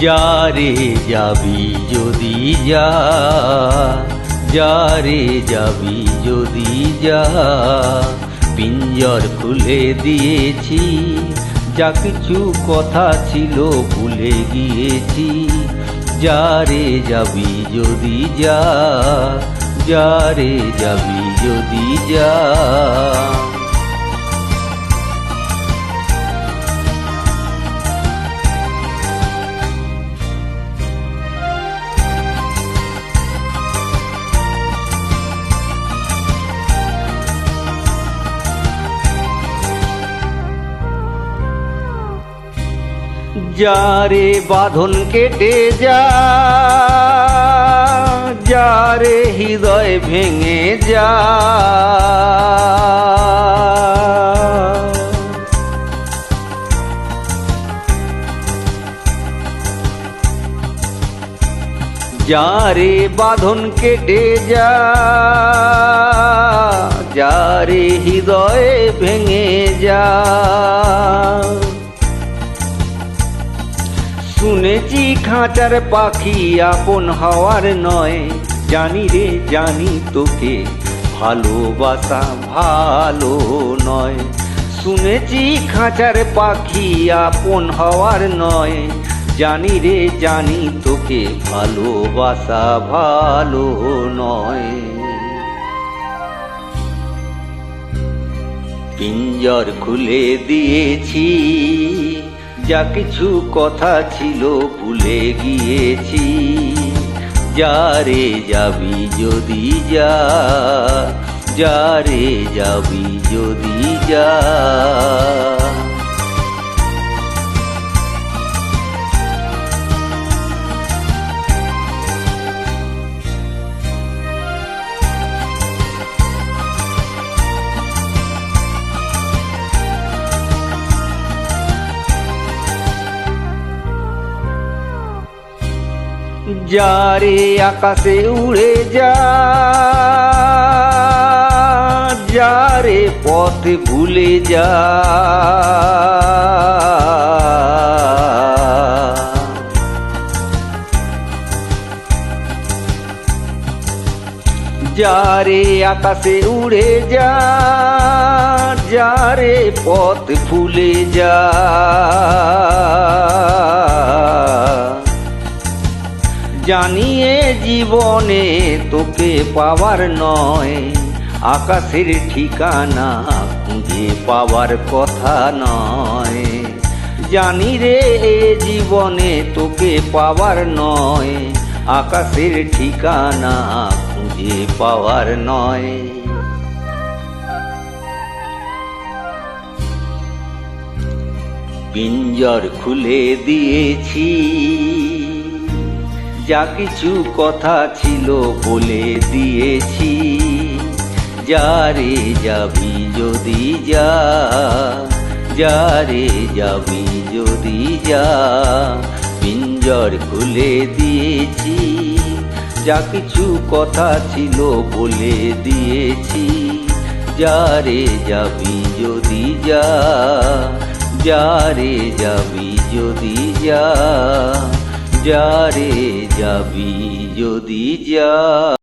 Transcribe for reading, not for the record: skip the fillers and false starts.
যারে যাবি যদি যা, যারে যাবি যদি যা, পিঞ্জর খুলে দিয়েছি, যা কিছু কথা ছিল ভুলে গিয়েছি। যারে যাবি যদি যা, যারে যাবি যদি যা। যারে বাঁধন কেটে যা, যারে হৃদয় ভেঙে যা, যারে বাঁধন কেটে যা, যারে হৃদয় ভেঙে যা। শুনেছি খাঁচার পাখি আপন হওয়ার নয়, জানি রে জানি তোকে ভালোবাসা ভালো নয়। শুনেছি খাঁচার পাখি আপন হওয়ার নয়, জানি রে জানি তোকে ভালোবাসা ভালো নয়। পিঞ্জর খুলে দিয়েছি, যা কিছু কথা ছিল ভুলে গিয়েছি। যারে যাবি যদি যা, যারে যাবি যদি যা। যারে আকাশে উড়ে যা, যারে পথ ভুলে যা, যারে আকাশে উড়ে যা, যারে পথ ভুলে যা। জানিয়ে জীবনে তোকে পাওয়ার নয়, আকাশের ঠিকানা খুঁজে পাওয়ার কথা নয়। জানি রে জীবনে তোকে পাওয়ার নয়, আকাশের ঠিকানা খুঁজে পাওয়ার নয়। পিঞ্জর খুলে দিয়েছি, যা কিছু কথা ছিল বলে দিয়েছি। যারে যাবি যদি যা, যারে যাবি যদি যা। পিঞ্জর খুলে দিয়েছি, যা কিছু কথা ছিল বলে দিয়েছি। যারে যাবি যদি যা, যারে যাবি যদি যা, যারে যাবি যদি যা।